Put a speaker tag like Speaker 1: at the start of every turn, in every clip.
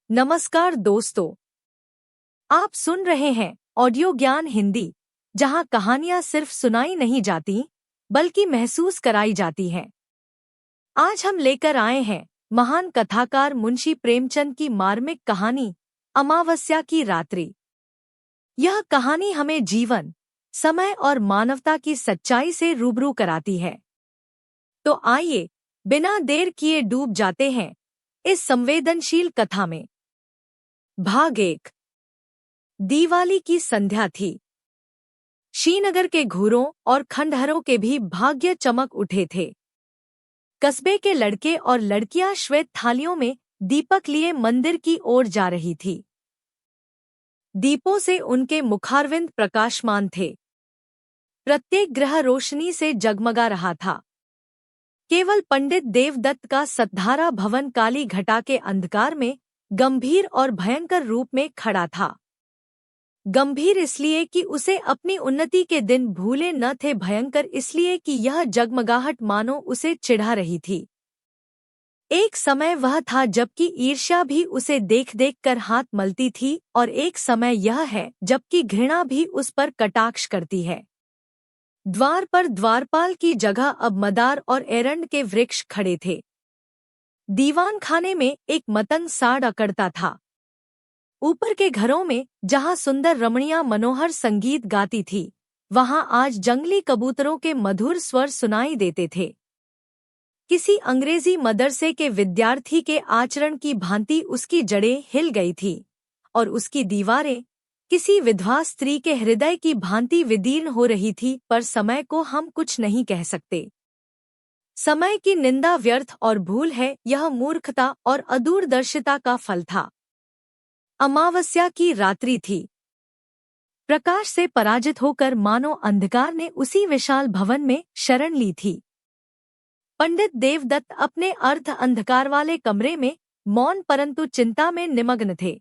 Speaker 1: नमस्कार दोस्तों, आप सुन रहे हैं ऑडियो ज्ञान हिंदी, जहां कहानियां सिर्फ सुनाई नहीं जाती बल्कि महसूस कराई जाती हैं। आज हम लेकर आए हैं महान कथाकार मुंशी प्रेमचंद की मार्मिक कहानी अमावस्या की रात्रि। यह कहानी हमें जीवन, समय और मानवता की सच्चाई से रूबरू कराती है। तो आइए, बिना देर किए डूब जाते हैं इस संवेदनशील कथा में। भाग 1। दिवाली की संध्या थी। श्रीनगर के घूरों और खंडहरों के भी भाग्य चमक उठे थे। कस्बे के लड़के और लड़कियां श्वेत थालियों में दीपक लिए मंदिर की ओर जा रही थी। दीपों से उनके मुखारविंद प्रकाशमान थे। प्रत्येक ग्रह रोशनी से जगमगा रहा था। केवल पंडित देवदत्त का सतधारा भवन काली घटा के अंधकार में गंभीर और भयंकर रूप में खड़ा था। गंभीर इसलिए कि उसे अपनी उन्नति के दिन भूले न थे, भयंकर इसलिए कि यह जगमगाहट मानो उसे चिढ़ा रही थी। एक समय वह था जबकि ईर्ष्या भी उसे देख देख कर हाथ मलती थी, और एक समय यह है जबकि घृणा भी उस पर कटाक्ष करती है। द्वार पर द्वारपाल की जगह अब मदार और एरंड के वृक्ष खड़े थे। दीवान खाने में एक मतंग साड़ अकड़ता था। ऊपर के घरों में जहां सुंदर रमणियां मनोहर संगीत गाती थी, वहां आज जंगली कबूतरों के मधुर स्वर सुनाई देते थे। किसी अंग्रेजी मदरसे के विद्यार्थी के आचरण की भांति उसकी जड़ें हिल गई थी, और उसकी दीवारें किसी विधवा स्त्री के हृदय की भांति विदीर्ण हो रही थी। पर समय को हम कुछ नहीं कह सकते। समय की निंदा व्यर्थ और भूल है, यह मूर्खता और अदूरदर्शिता का फल था। अमावस्या की रात्रि थी। प्रकाश से पराजित होकर मानो अंधकार ने उसी विशाल भवन में शरण ली थी। पंडित देवदत्त अपने अर्ध अंधकार वाले कमरे में मौन परंतु चिंता में निमग्न थे।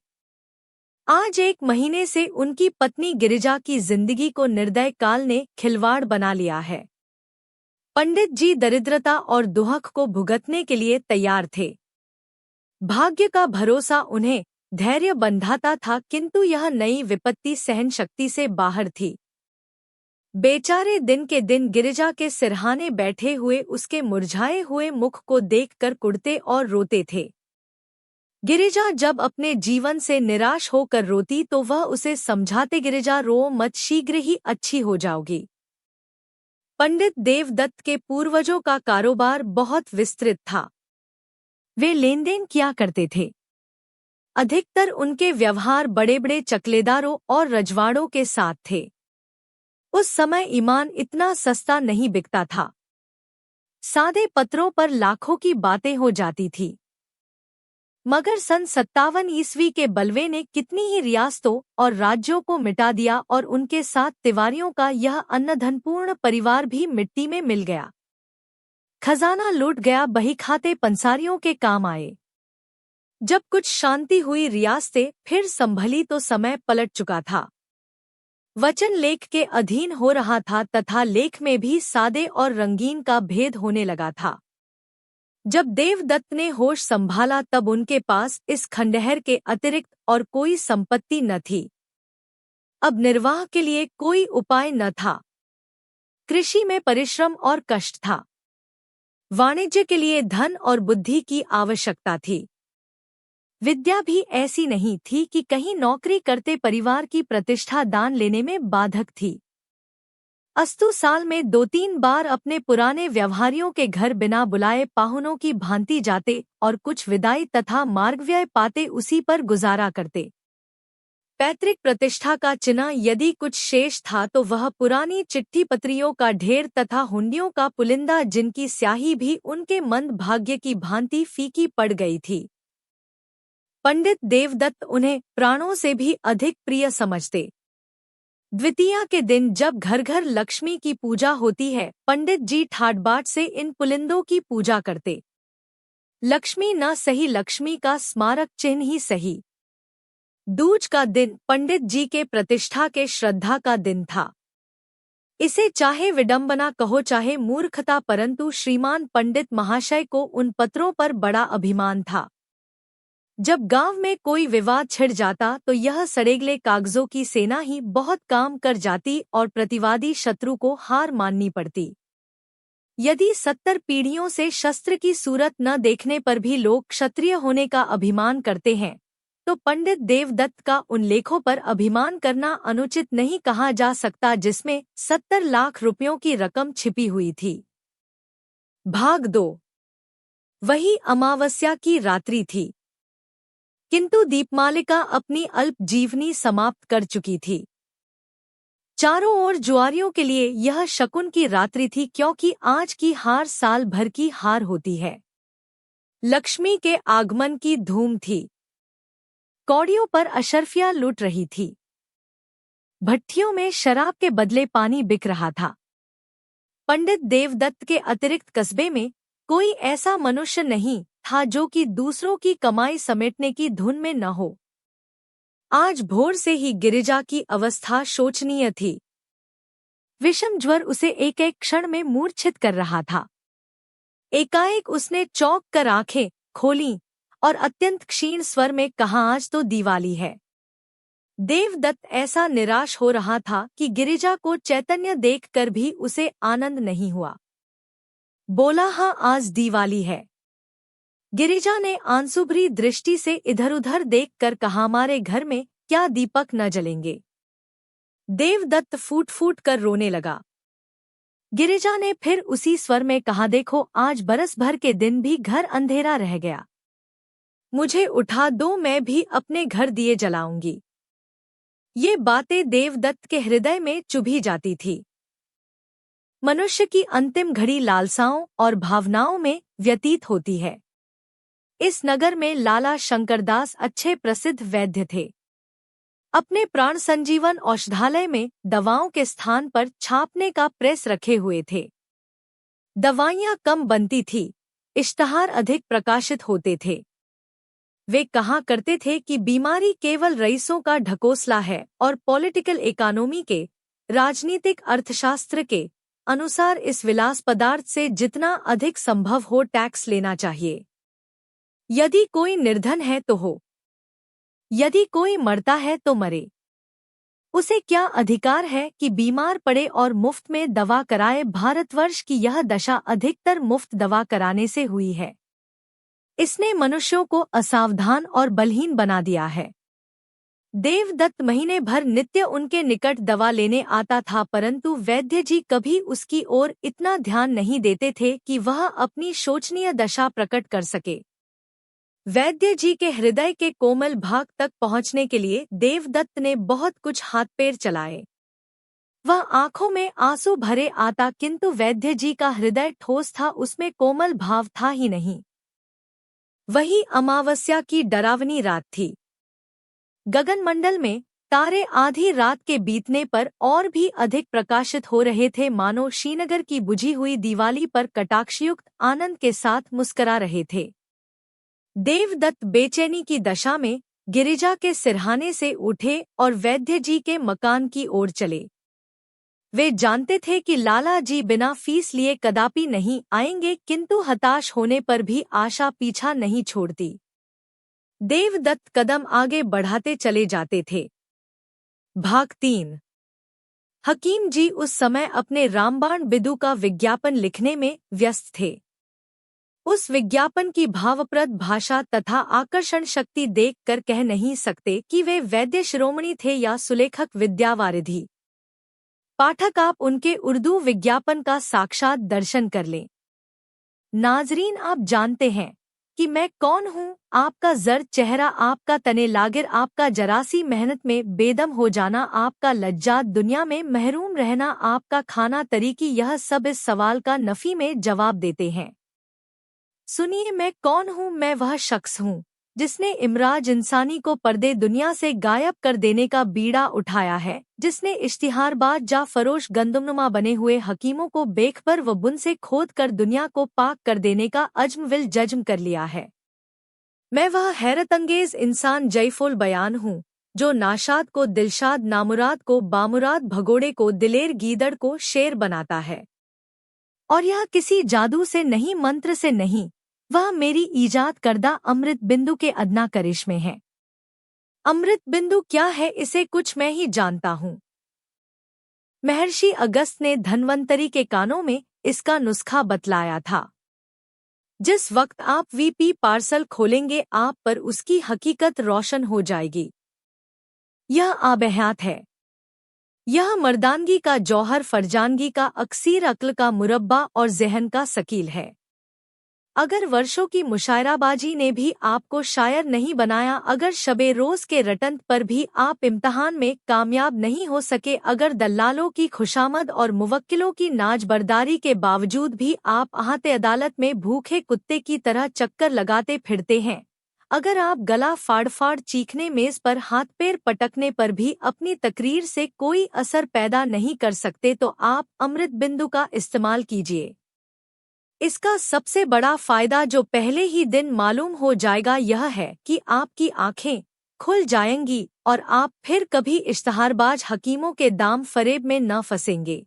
Speaker 1: आज 1 महीने से उनकी पत्नी गिरिजा की जिंदगी को निर्दय काल ने खिलवाड़ बना लिया है। पंडित जी दरिद्रता और दुहक को भुगतने के लिए तैयार थे। भाग्य का भरोसा उन्हें धैर्य बंधाता था, किंतु यह नई विपत्ति सहन शक्ति से बाहर थी। बेचारे दिन के दिन गिरिजा के सिरहाने बैठे हुए उसके मुरझाए हुए मुख को देखकर कुढ़ते और रोते थे। गिरिजा जब अपने जीवन से निराश होकर रोती तो वह उसे समझाते, गिरिजा रो मत, शीघ्र ही अच्छी हो जाओगी। पंडित देवदत्त के पूर्वजों का कारोबार बहुत विस्तृत था। वे लेन देन किया करते थे। अधिकतर उनके व्यवहार बड़े बड़े चकलेदारों और रजवाड़ों के साथ थे। उस समय ईमान इतना सस्ता नहीं बिकता था। सादे पत्रों पर लाखों की बातें हो जाती थी। मगर सन 57 ईस्वी के बलवे ने कितनी ही रियासतों और राज्यों को मिटा दिया, और उनके साथ तिवारियों का यह अन्नधनपूर्ण परिवार भी मिट्टी में मिल गया। खजाना लूट गया, बहीखाते पंसारियों के काम आए। जब कुछ शांति हुई, रियासतें फिर संभली तो समय पलट चुका था। वचन लेख के अधीन हो रहा था तथा लेख में भी सादे और रंगीन का भेद होने लगा था। जब देवदत्त ने होश संभाला तब उनके पास इस खंडहर के अतिरिक्त और कोई संपत्ति न थी। अब निर्वाह के लिए कोई उपाय न था। कृषि में परिश्रम और कष्ट था। वाणिज्य के लिए धन और बुद्धि की आवश्यकता थी। विद्या भी ऐसी नहीं थी कि कहीं नौकरी करते परिवार की प्रतिष्ठा दान लेने में बाधक थी। अस्तु साल में 2-3 बार अपने पुराने व्यवहारियों के घर बिना बुलाए पाहुनों की भांति जाते और कुछ विदाई तथा मार्गव्यय पाते उसी पर गुजारा करते। पैतृक प्रतिष्ठा का चिन्ह यदि कुछ शेष था तो वह पुरानी चिट्ठी पत्रियों का ढेर तथा हुंडियों का पुलिंदा, जिनकी स्याही भी उनके मंद भाग्य की भांति फीकी पड़ गई थी। पंडित देवदत्त उन्हें प्राणों से भी अधिक प्रिय समझते। द्वितीया के दिन जब घर घर लक्ष्मी की पूजा होती है, पंडित जी ठाट बाट से इन पुलिंदों की पूजा करते। लक्ष्मी न सही, लक्ष्मी का स्मारक चिन्ह ही सही। दूज का दिन पंडित जी के प्रतिष्ठा के श्रद्धा का दिन था। इसे चाहे विडंबना कहो चाहे मूर्खता, परंतु श्रीमान पंडित महाशय को उन पत्रों पर बड़ा अभिमान था। जब गांव में कोई विवाद छिड़ जाता तो यह सड़ेगले कागजों की सेना ही बहुत काम कर जाती और प्रतिवादी शत्रु को हार माननी पड़ती। यदि 70 पीढ़ियों से शस्त्र की सूरत न देखने पर भी लोग क्षत्रिय होने का अभिमान करते हैं, तो पंडित देवदत्त का उन लेखों पर अभिमान करना अनुचित नहीं कहा जा सकता जिसमें 70 लाख रुपयों की रकम छिपी हुई थी। भाग 2। वही अमावस्या की रात्रि थी, किंतु दीपमालिका अपनी अल्प जीवनी समाप्त कर चुकी थी। चारों ओर जुआरियों के लिए यह शकुन की रात्रि थी, क्योंकि आज की हार साल भर की हार होती है। लक्ष्मी के आगमन की धूम थी। कौड़ियों पर अशर्फियां लूट रही थी। भट्ठियों में शराब के बदले पानी बिक रहा था। पंडित देवदत्त के अतिरिक्त कस्बे में कोई ऐसा मनुष्य नहीं था जो कि दूसरों की कमाई समेटने की धुन में न हो। आज भोर से ही गिरिजा की अवस्था शोचनीय थी। विषम ज्वर उसे एक एक क्षण में मूर्छित कर रहा था। एकाएक उसने चौंक कर आंखें खोलीं और अत्यंत क्षीण स्वर में कहा, आज तो दिवाली है। देवदत्त ऐसा निराश हो रहा था कि गिरिजा को चैतन्य देखकर भी उसे आनंद नहीं हुआ। बोला, हाँ आज दिवाली है। गिरिजा ने आंसुभरी दृष्टि से इधर-उधर देखकर कहा, हमारे घर में क्या दीपक न जलेंगे। देवदत्त फूट फूट कर रोने लगा। गिरिजा ने फिर उसी स्वर में कहा, देखो आज बरस भर के दिन भी घर अंधेरा रह गया। मुझे उठा दो, मैं भी अपने घर दिए जलाऊंगी। ये बातें देवदत्त के हृदय में चुभी जाती थी। मनुष्य की अंतिम घड़ी लालसाओं और भावनाओं में व्यतीत होती है। इस नगर में लाला शंकरदास अच्छे प्रसिद्ध वैद्य थे। अपने प्राण संजीवन औषधालय में दवाओं के स्थान पर छापने का प्रेस रखे हुए थे। दवाइयाँ कम बनती थी, इश्तहार अधिक प्रकाशित होते थे। वे कहा करते थे कि बीमारी केवल रईसों का ढकोसला है और पॉलिटिकल इकोनॉमी के, राजनीतिक अर्थशास्त्र के अनुसार इस विलास पदार्थ से जितना अधिक संभव हो टैक्स लेना चाहिए। यदि कोई निर्धन है तो हो, यदि कोई मरता है तो मरे। उसे क्या अधिकार है कि बीमार पड़े और मुफ्त में दवा कराए। भारतवर्ष की यह दशा अधिकतर मुफ्त दवा कराने से हुई है। इसने मनुष्यों को असावधान और बलहीन बना दिया है। देवदत्त महीने भर नित्य उनके निकट दवा लेने आता था, परंतु वैद्य जी कभी उसकी ओर इतना ध्यान नहीं देते थे कि वह अपनी शोचनीय दशा प्रकट कर सके। वैद्य जी के हृदय के कोमल भाग तक पहुंचने के लिए देवदत्त ने बहुत कुछ हाथ पैर चलाए। वह आंखों में आंसू भरे आता, किंतु वैद्य जी का हृदय ठोस था, उसमें कोमल भाव था ही नहीं। वही अमावस्या की डरावनी रात थी। गगनमंडल में तारे आधी रात के बीतने पर और भी अधिक प्रकाशित हो रहे थे, मानो श्रीनगर की बुझी हुई दिवाली पर कटाक्षयुक्त आनंद के साथ मुस्करा रहे थे। देवदत्त बेचैनी की दशा में गिरिजा के सिरहाने से उठे और वैद्य जी के मकान की ओर चले। वे जानते थे कि लाला जी बिना फीस लिए कदापि नहीं आएंगे, किंतु हताश होने पर भी आशा पीछा नहीं छोड़ती। देवदत्त कदम आगे बढ़ाते चले जाते थे। भाग 3। हकीम जी उस समय अपने रामबाण बिदु का विज्ञापन लिखने में व्यस्त थे। उस विज्ञापन की भावप्रद भाषा तथा आकर्षण शक्ति देखकर कह नहीं सकते कि वे वैद्य शिरोमणि थे या सुलेखक विद्यावारिधि। पाठक आप उनके उर्दू विज्ञापन का साक्षात दर्शन कर लें। नाजरीन, आप जानते हैं कि मैं कौन हूँ। आपका जर्द चेहरा, आपका तने लागिर, आपका जरासी मेहनत में बेदम हो जाना, आपका लज्जात दुनिया में महरूम रहना, आपका खाना तरीकी, यह सब इस सवाल का नफी में जवाब देते हैं। सुनिए, मैं कौन हूँ। मैं वह शख्स हूँ जिसने इमराज इंसानी को पर्दे दुनिया से गायब कर देने का बीड़ा उठाया है, जिसने इश्तिहारबाज जा फरोश गंदमनुमा बने हुए हकीमों को बेखबर व बुन से खोद कर दुनिया को पाक कर देने का अज़्म विल जज्म कर लिया है। मैं वह हैरतअंगेज इंसान जयफुल बयान हूँ जो नाशाद को दिलशाद, नामुराद को बामुराद, भगोड़े को दिलेर, गीदड़ को शेर बनाता है। और यह किसी जादू से नहीं, मंत्र से नहीं, वह मेरी ईजाद करदा अमृत बिंदु के अदना करिश्मे हैं। अमृत बिंदु क्या है, इसे कुछ मैं ही जानता हूँ। महर्षि अगस्त ने धन्वंतरी के कानों में इसका नुस्खा बतलाया था। जिस वक्त आप वीपी पार्सल खोलेंगे, आप पर उसकी हकीकत रोशन हो जाएगी। यह आबहयात है। यह मर्दानगी का जौहर, फरजानगी का अक्सीर, अक्ल का मुरब्बा और ज़हन का सकील है। अगर वर्षों की मुशायराबाजी ने भी आपको शायर नहीं बनाया, अगर शबे रोज़ के रटंत पर भी आप इम्तहान में कामयाब नहीं हो सके, अगर दल्लालों की खुशामद और मुवक्किलों की नाजबरदारी के बावजूद भी आप आहते अदालत में भूखे कुत्ते की तरह चक्कर लगाते फिरते हैं, अगर आप गला फाड़ फाड़ चीखने, मेज पर हाथ पैर पटकने पर भी अपनी तकरीर से कोई असर पैदा नहीं कर सकते, तो आप अमृत बिंदु का इस्तेमाल कीजिए। इसका सबसे बड़ा फायदा जो पहले ही दिन मालूम हो जाएगा यह है कि आपकी आंखें खुल जाएंगी और आप फिर कभी इश्तहारबाज हकीमों के दाम फरेब में न फंसेंगे।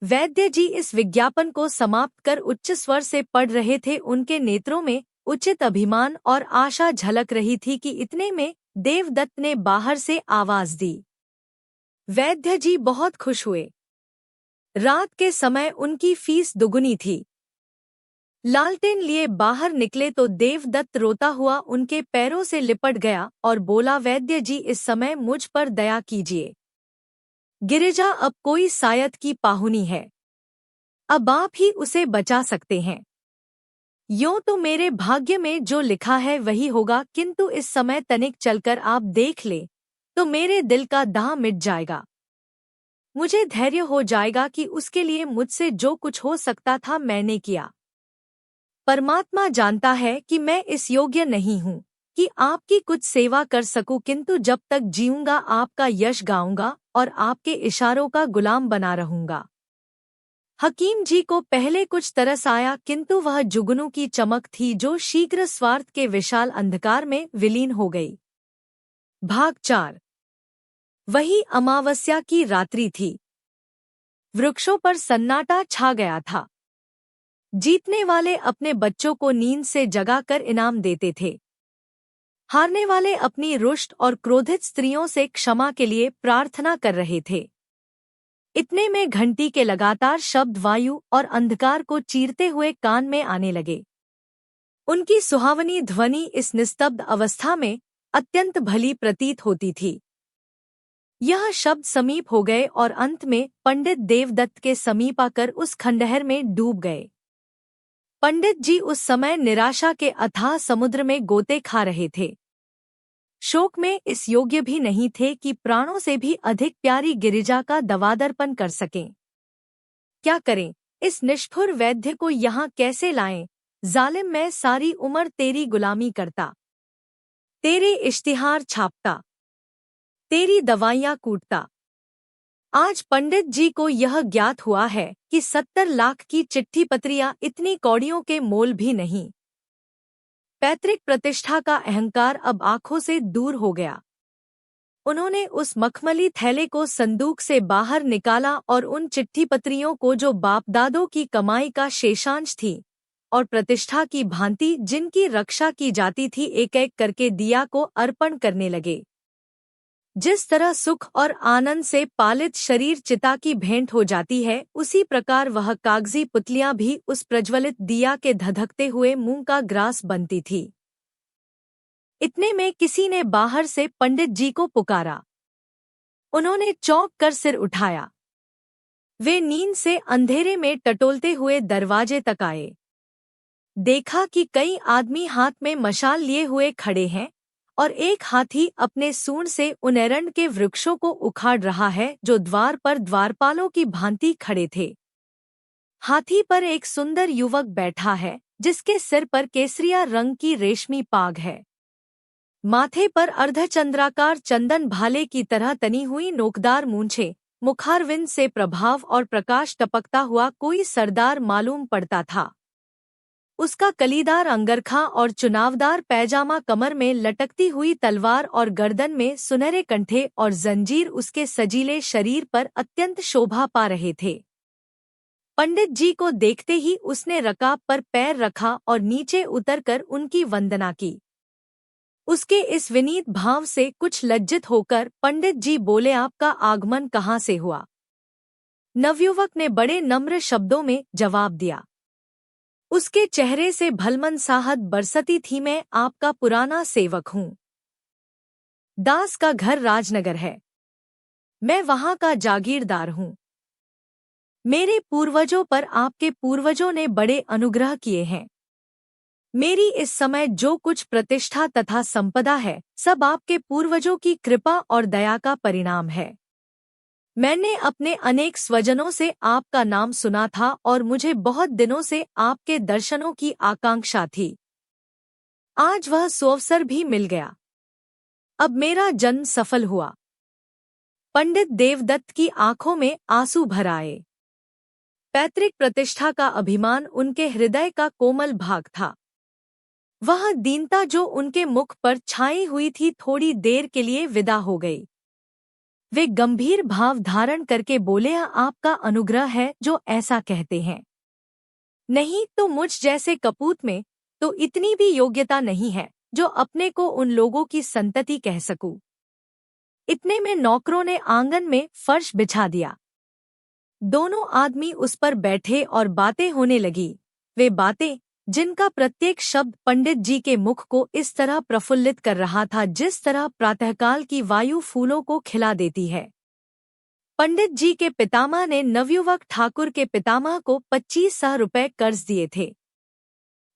Speaker 1: वैद्य जी इस विज्ञापन को समाप्त कर उच्च स्वर से पढ़ रहे थे। उनके नेत्रों में उचित अभिमान और आशा झलक रही थी कि इतने में देवदत्त ने बाहर से आवाज दी। वैद्य जी बहुत खुश हुए। रात के समय उनकी फीस दुगुनी थी। लालटेन लिए बाहर निकले तो देवदत्त रोता हुआ उनके पैरों से लिपट गया और बोला, वैद्य जी इस समय मुझ पर दया कीजिए। गिरिजा अब कोई सायद की पाहुनी है, अब आप ही उसे बचा सकते हैं। यूं तो मेरे भाग्य में जो लिखा है वही होगा, किंतु इस समय तनिक चलकर आप देख ले तो मेरे दिल का दाह मिट जाएगा। मुझे धैर्य हो जाएगा कि उसके लिए मुझसे जो कुछ हो सकता था मैंने किया। परमात्मा जानता है कि मैं इस योग्य नहीं हूँ कि आपकी कुछ सेवा कर सकूं, किंतु जब तक जीऊंगा आपका यश गाऊंगा और आपके इशारों का गुलाम बना रहूंगा। हकीम जी को पहले कुछ तरस आया, किंतु वह जुगनू की चमक थी जो शीघ्र स्वार्थ के विशाल अंधकार में विलीन हो गई। भाग 4। वही अमावस्या की रात्रि थी। वृक्षों पर सन्नाटा छा गया था। जीतने वाले अपने बच्चों को नींद से जगाकर इनाम देते थे। हारने वाले अपनी रुष्ट और क्रोधित स्त्रियों से क्षमा के लिए प्रार्थना कर रहे थे। इतने में घंटी के लगातार शब्द वायु और अंधकार को चीरते हुए कान में आने लगे। उनकी सुहावनी ध्वनि इस निस्तब्ध अवस्था में अत्यंत भली प्रतीत होती थी। यह शब्द समीप हो गए और अंत में पंडित देवदत्त के समीप आकर उस खंडहर में डूब गए। पंडित जी उस समय निराशा के अथाह समुद्र में गोते खा रहे थे। शोक में इस योग्य भी नहीं थे कि प्राणों से भी अधिक प्यारी गिरिजा का दवादर्पण कर सकें। क्या करें, इस निष्ठुर वैद्य को यहाँ कैसे लाएं? जालिम, मैं सारी उम्र तेरी गुलामी करता, तेरे इश्तिहार छापता, तेरी दवाइयाँ कूटता। आज पंडित जी को यह ज्ञात हुआ है कि 70 लाख की चिट्ठी पत्रियां इतनी कौड़ियों के मोल भी नहीं। पैतृक प्रतिष्ठा का अहंकार अब आंखों से दूर हो गया। उन्होंने उस मखमली थैले को संदूक से बाहर निकाला और उन चिट्ठी पत्रियों को जो बाप दादों की कमाई का शेषांश थी और प्रतिष्ठा की भांति जिनकी रक्षा की जाती थी, एक एक करके दिया को अर्पण करने लगे। जिस तरह सुख और आनंद से पालित शरीर चिता की भेंट हो जाती है, उसी प्रकार वह कागजी पुतलियां भी उस प्रज्वलित दिया के धधकते हुए मुंह का ग्रास बनती थी। इतने में किसी ने बाहर से पंडित जी को पुकारा। उन्होंने चौंक कर सिर उठाया। वे नींद से अंधेरे में टटोलते हुए दरवाजे तक आए। देखा कि कई आदमी हाथ में मशाल लिए हुए खड़े हैं और एक हाथी अपने सूंड से उन एरंड के वृक्षों को उखाड़ रहा है जो द्वार पर द्वारपालों की भांति खड़े थे। हाथी पर एक सुंदर युवक बैठा है जिसके सिर पर केसरिया रंग की रेशमी पाग है। माथे पर अर्धचंद्राकार चंदन भाले की तरह तनी हुई नोकदार मूंछें, मुखारविंद से प्रभाव और प्रकाश टपकता हुआ कोई सरदार मालूम पड़ता था। उसका कलीदार अंगरखा और चुनावदार पैजामा, कमर में लटकती हुई तलवार और गर्दन में सुनहरे कंठे और जंजीर उसके सजीले शरीर पर अत्यंत शोभा पा रहे थे। पंडित जी को देखते ही उसने रकाब पर पैर रखा और नीचे उतरकर उनकी वंदना की। उसके इस विनीत भाव से कुछ लज्जित होकर पंडित जी बोले, आपका आगमन कहाँ से हुआ? नवयुवक ने बड़े नम्र शब्दों में जवाब दिया। उसके चेहरे से भलमनसाहट बरसती थी। मैं आपका पुराना सेवक हूँ। दास का घर राजनगर है। मैं वहां का जागीरदार हूँ। मेरे पूर्वजों पर आपके पूर्वजों ने बड़े अनुग्रह किए हैं। मेरी इस समय जो कुछ प्रतिष्ठा तथा संपदा है, सब आपके पूर्वजों की कृपा और दया का परिणाम है। मैंने अपने अनेक स्वजनों से आपका नाम सुना था और मुझे बहुत दिनों से आपके दर्शनों की आकांक्षा थी। आज वह सुअवसर भी मिल गया। अब मेरा जन्म सफल हुआ। पंडित देवदत्त की आंखों में आंसू भर आए। पैतृक प्रतिष्ठा का अभिमान उनके हृदय का कोमल भाग था। वह दीनता जो उनके मुख पर छाई हुई थी थोड़ी देर के लिए विदा हो गई। वे गंभीर भाव धारण करके बोले, आपका अनुग्रह है जो ऐसा कहते हैं। नहीं तो मुझ जैसे कपूत में तो इतनी भी योग्यता नहीं है जो अपने को उन लोगों की संतति कह सकूं। इतने में नौकरों ने आंगन में फर्श बिछा दिया। दोनों आदमी उस पर बैठे और बातें होने लगी। वे बातें जिनका प्रत्येक शब्द पंडित जी के मुख को इस तरह प्रफुल्लित कर रहा था जिस तरह प्रातःकाल की वायु फूलों को खिला देती है। पंडित जी के पितामह ने नवयुवक ठाकुर के पितामह को 25,000 रुपए कर्ज दिए थे।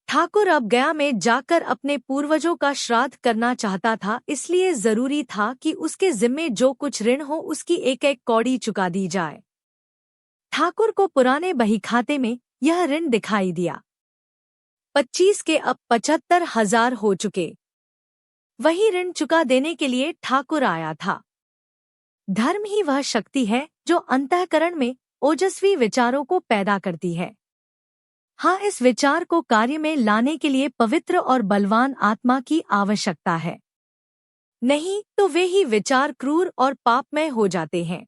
Speaker 1: ठाकुर अब गया में जाकर अपने पूर्वजों का श्राद्ध करना चाहता था, इसलिए जरूरी था कि उसके जिम्मे जो कुछ ऋण हो उसकी एक एक कौड़ी चुका दी जाए। ठाकुर को पुराने बहीखाते में यह ऋण दिखाई दिया। 25 के अब 75,000 हो चुके। वही ऋण चुका देने के लिए ठाकुर आया था। धर्म ही वह शक्ति है जो अंतःकरण में ओजस्वी विचारों को पैदा करती है। हाँ, इस विचार को कार्य में लाने के लिए पवित्र और बलवान आत्मा की आवश्यकता है। नहीं तो वे ही विचार क्रूर और पापमय हो जाते हैं।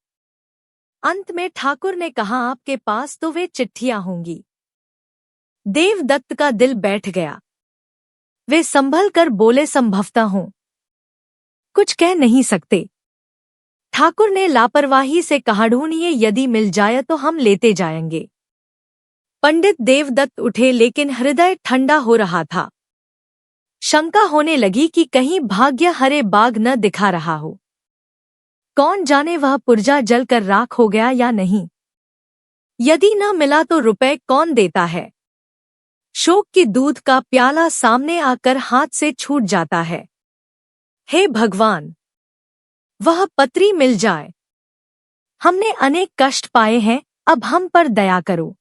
Speaker 1: अंत में ठाकुर ने कहा, आपके पास तो वे चिट्ठियां होंगी। देवदत्त का दिल बैठ गया। वे संभल कर बोले, संभवतः हूं, कुछ कह नहीं सकते। ठाकुर ने लापरवाही से कहा, ढूंढिए, यदि मिल जाए तो हम लेते जाएंगे। पंडित देवदत्त उठे लेकिन हृदय ठंडा हो रहा था। शंका होने लगी कि कहीं भाग्य हरे बाग न दिखा रहा हो। कौन जाने वह पुर्जा जलकर राख हो गया या नहीं। यदि न मिला तो रुपए कौन देता है। शोक की दूध का प्याला सामने आकर हाथ से छूट जाता है। हे भगवान, वह पत्री मिल जाए। हमने अनेक कष्ट पाए हैं, अब हम पर दया करो।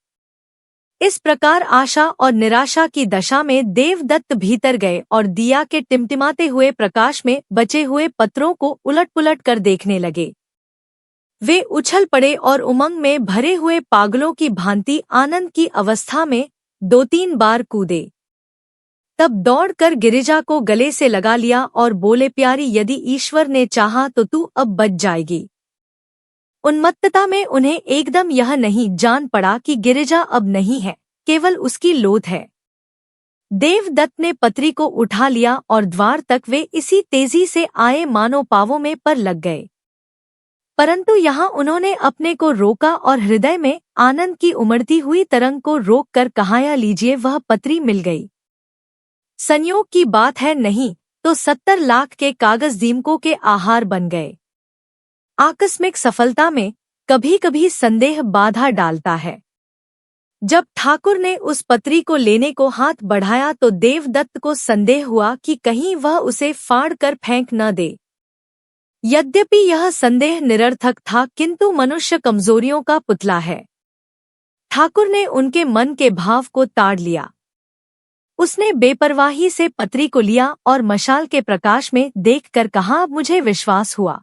Speaker 1: इस प्रकार आशा और निराशा की दशा में देवदत्त भीतर गए और दिया के टिमटिमाते हुए प्रकाश में बचे हुए पत्रों को उलट-पुलट कर देखने लगे। वे उछल पड़े और उमंग में भरे हुए पागलों की भांति आनंद की अवस्था में 2-3 बार कूदे। तब दौड़कर गिरिजा को गले से लगा लिया और बोले, प्यारी, यदि ईश्वर ने चाहा तो तू अब बच जाएगी। उन्मत्तता में उन्हें एकदम यह नहीं जान पड़ा कि गिरिजा अब नहीं है, केवल उसकी लोथ है। देवदत्त ने पत्री को उठा लिया और द्वार तक वे इसी तेजी से आए मानो पावों में पर लग गए। परंतु यहाँ उन्होंने अपने को रोका और हृदय में आनंद की उमड़ती हुई तरंग को रोक कर कहा, लीजिए, वह पत्री मिल गई। संयोग की बात है, नहीं तो 70 लाख के कागज दीमकों के आहार बन गए। आकस्मिक सफलता में कभी कभी संदेह बाधा डालता है। जब ठाकुर ने उस पत्री को लेने को हाथ बढ़ाया तो देवदत्त को संदेह हुआ कि कहीं वह उसे फाड़ कर फेंक न दे। यद्यपि यह संदेह निरर्थक था, किंतु मनुष्य कमजोरियों का पुतला है। ठाकुर ने उनके मन के भाव को ताड़ लिया। उसने बेपरवाही से पत्री को लिया और मशाल के प्रकाश में देखकर कहा, अब मुझे विश्वास हुआ।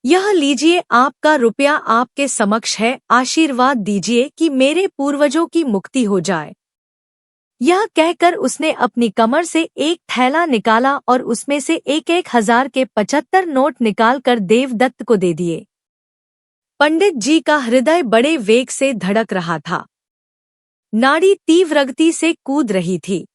Speaker 1: यह लीजिए, आपका रुपया आपके समक्ष है। आशीर्वाद दीजिए कि मेरे पूर्वजों की मुक्ति हो जाए। यह कहकर उसने अपनी कमर से एक थैला निकाला और उसमें से 1-1 हजार के 75 नोट निकालकर देवदत्त को दे दिए। पंडित जी का हृदय बड़े वेग से धड़क रहा था। नाड़ी तीव्र गति से कूद रही थी।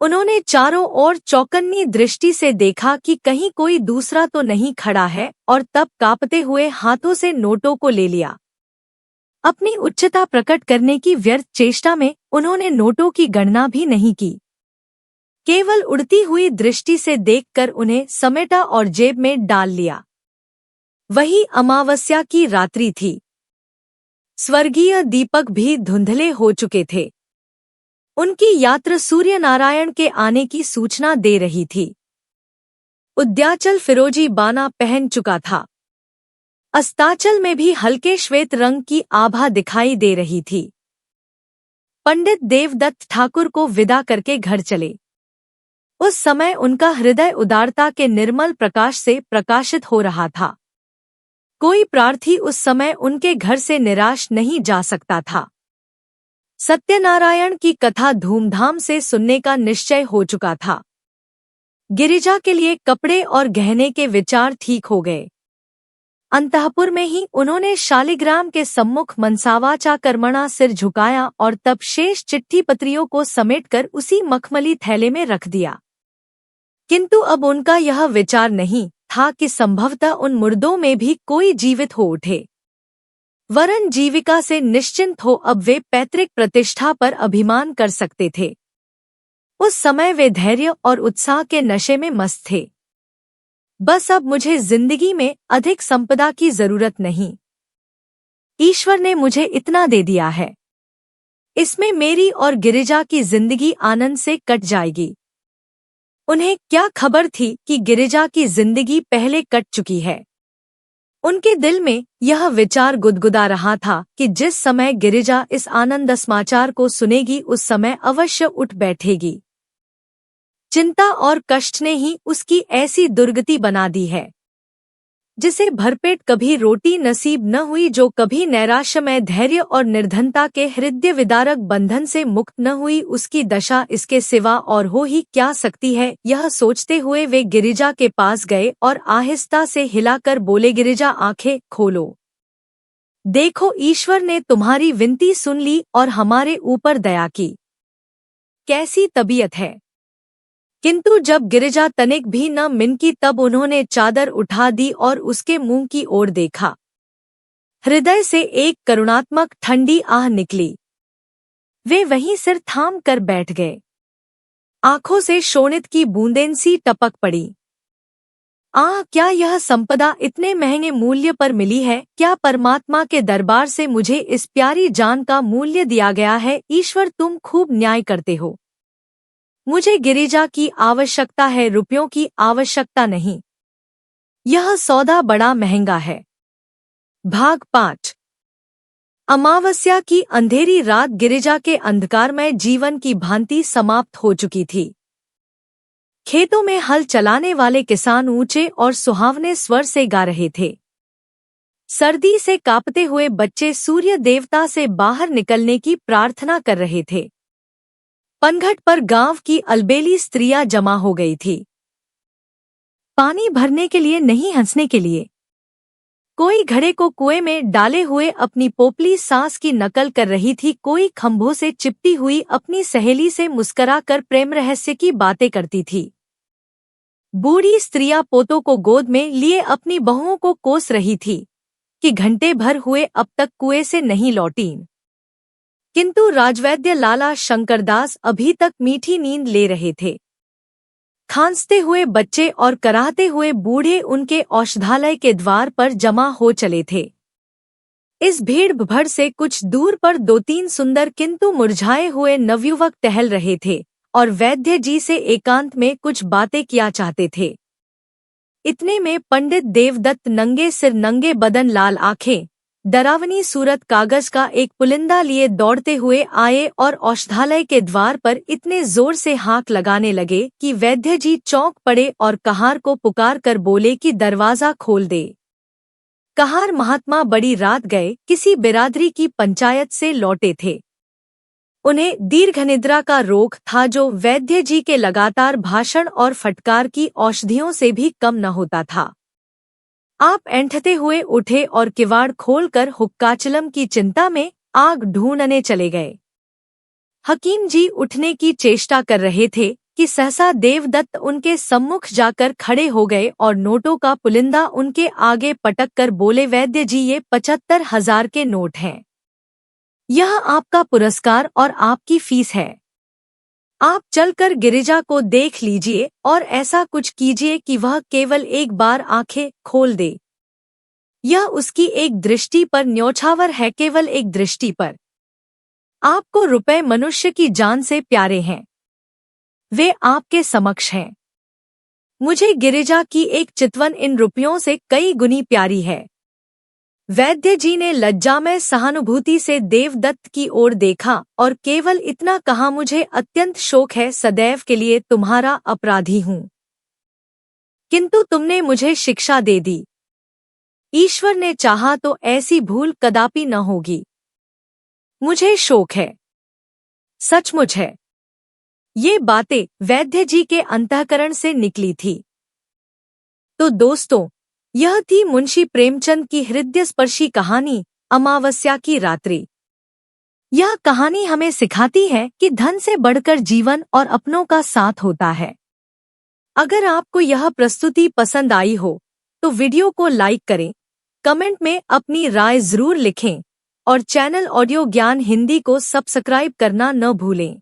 Speaker 1: उन्होंने चारों ओर चौकन्नी दृष्टि से देखा कि कहीं कोई दूसरा तो नहीं खड़ा है, और तब कांपते हुए हाथों से नोटों को ले लिया। अपनी उच्चता प्रकट करने की व्यर्थ चेष्टा में उन्होंने नोटों की गणना भी नहीं की। केवल उड़ती हुई दृष्टि से देखकर उन्हें समेटा और जेब में डाल लिया। वही अमावस्या की रात्रि थी। स्वर्गीय दीपक भी धुंधले हो चुके थे। उनकी यात्रा सूर्य नारायण के आने की सूचना दे रही थी। उद्याचल फिरोजी बाना पहन चुका था। अस्ताचल में भी हल्के श्वेत रंग की आभा दिखाई दे रही थी। पंडित देवदत्त ठाकुर को विदा करके घर चले। उस समय उनका हृदय उदारता के निर्मल प्रकाश से प्रकाशित हो रहा था। कोई प्रार्थी उस समय उनके घर से निराश नहीं जा सकता था। सत्यनारायण की कथा धूमधाम से सुनने का निश्चय हो चुका था। गिरिजा के लिए कपड़े और गहने के विचार ठीक हो गए। अंतःपुर में ही उन्होंने शालिग्राम के सम्मुख मनसावाचा कर्मणा सिर झुकाया और तब शेष चिट्ठी पत्रियों को समेटकर उसी मखमली थैले में रख दिया। किंतु अब उनका यह विचार नहीं था कि संभवतः उन मुर्दों में भी कोई जीवित हो उठे। वरन जीविका से निश्चिंत हो अब वे पैतृक प्रतिष्ठा पर अभिमान कर सकते थे। उस समय वे धैर्य और उत्साह के नशे में मस्त थे। बस अब मुझे जिंदगी में अधिक संपदा की जरूरत नहीं। ईश्वर ने मुझे इतना दे दिया है। इसमें मेरी और गिरिजा की जिंदगी आनंद से कट जाएगी। उन्हें क्या खबर थी कि गिरिजा की जिंदगी पहले कट चुकी है। उनके दिल में यह विचार गुदगुदा रहा था कि जिस समय गिरिजा इस आनंद समाचार को सुनेगी उस समय अवश्य उठ बैठेगी। चिंता और कष्ट ने ही उसकी ऐसी दुर्गति बना दी है। जिसे भरपेट कभी रोटी नसीब न हुई, जो कभी नैराश्यमय धैर्य और निर्धनता के हृदय विदारक बंधन से मुक्त न हुई, उसकी दशा इसके सिवा और हो ही क्या सकती है। यह सोचते हुए वे गिरिजा के पास गए और आहिस्ता से हिलाकर बोले, गिरिजा आंखें खोलो। देखो, ईश्वर ने तुम्हारी विनती सुन ली और हमारे ऊपर दया की। कैसी तबीयत है। किंतु जब गिरिजा तनिक भी न मिनकी तब उन्होंने चादर उठा दी और उसके मुंह की ओर देखा। हृदय से एक करुणात्मक ठंडी आह निकली। वे वहीं सिर थाम कर बैठ गए। आंखों से शोणित की बूंदें सी टपक पड़ी। क्या यह संपदा इतने महंगे मूल्य पर मिली है? क्या परमात्मा के दरबार से मुझे इस प्यारी जान का मूल्य दिया गया है? ईश्वर, तुम खूब न्याय करते हो। मुझे गिरिजा की आवश्यकता है, रुपयों की आवश्यकता नहीं। यह सौदा बड़ा महंगा है। भाग 5। अमावस्या की अंधेरी रात गिरिजा के अंधकारमय जीवन की भांति समाप्त हो चुकी थी। खेतों में हल चलाने वाले किसान ऊंचे और सुहावने स्वर से गा रहे थे। सर्दी से कांपते हुए बच्चे सूर्य देवता से बाहर निकलने की प्रार्थना कर रहे थे। पनघट पर गांव की अलबेली स्त्रियां जमा हो गई थी। पानी भरने के लिए नहीं, हंसने के लिए। कोई घड़े को कुएं में डाले हुए अपनी पोपली सांस की नकल कर रही थी। कोई खंभों से चिपटी हुई अपनी सहेली से मुस्करा कर प्रेम रहस्य की बातें करती थी। बूढ़ी स्त्रियां पोतों को गोद में लिए अपनी बहुओं को कोस रही थी कि घंटे भर हुए अब तक कुएं से नहीं लौटीं। किंतु राजवैद्य लाला शंकरदास अभी तक मीठी नींद ले रहे थे। खांसते हुए बच्चे और कराहते हुए बूढ़े उनके औषधालय के द्वार पर जमा हो चले थे। इस भीड़ भड़ से कुछ दूर पर 2-3 सुंदर किंतु मुरझाए हुए नवयुवक टहल रहे थे और वैद्य जी से एकांत में कुछ बातें किया चाहते थे। इतने में पंडित देवदत्त नंगे सिर, नंगे बदन, लाल आंखें, डरावनी सूरत, कागज का एक पुलिंदा लिए दौड़ते हुए आए और औषधालय के द्वार पर इतने जोर से हाँक लगाने लगे कि वैद्य जी चौंक पड़े और कहार को पुकार कर बोले कि दरवाजा खोल दे। कहार महात्मा बड़ी रात गए किसी बिरादरी की पंचायत से लौटे थे। उन्हें दीर्घनिद्रा का रोग था, जो वैद्य जी के लगातार भाषण और फटकार की औषधियों से भी कम न होता था। आप ऐंठते हुए उठे और किवाड़ खोलकर हुक्काचलम की चिंता में आग ढूंढने चले गए। हकीम जी उठने की चेष्टा कर रहे थे कि सहसा देवदत्त उनके सम्मुख जाकर खड़े हो गए और नोटों का पुलिंदा उनके आगे पटक कर बोले, वैद्य जी, ये 75,000 के नोट हैं। यह आपका पुरस्कार और आपकी फीस है। आप चलकर गिरिजा को देख लीजिए और ऐसा कुछ कीजिए कि वह केवल एक बार आंखें खोल दे। यह उसकी एक दृष्टि पर न्यौछावर है, केवल एक दृष्टि पर। आपको रुपए मनुष्य की जान से प्यारे हैं, वे आपके समक्ष हैं। मुझे गिरिजा की एक चितवन इन रुपयों से कई गुनी प्यारी है। वैद्य जी ने लज्जामय सहानुभूति से देवदत्त की ओर देखा और केवल इतना कहा, मुझे अत्यंत शोक है, सदैव के लिए तुम्हारा अपराधी हूँ, किंतु तुमने मुझे शिक्षा दे दी। ईश्वर ने चाहा तो ऐसी भूल कदापि न होगी। मुझे शोक है, सचमुच है। ये बातें वैद्य जी के अंतःकरण से निकली थी। तो दोस्तों, यह थी मुंशी प्रेमचंद की हृदयस्पर्शी कहानी अमावस्या की रात्रि। यह कहानी हमें सिखाती है कि धन से बढ़कर जीवन और अपनों का साथ होता है। अगर आपको यह प्रस्तुति पसंद आई हो तो वीडियो को लाइक करें, कमेंट में अपनी राय जरूर लिखें और चैनल ऑडियो ज्ञान हिंदी को सब्सक्राइब करना न भूलें।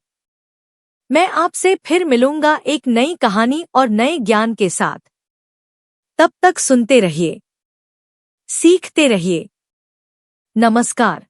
Speaker 1: मैं आपसे फिर मिलूंगा एक नई कहानी और नए ज्ञान के साथ। तब तक सुनते रहिए, सीखते रहिए। नमस्कार।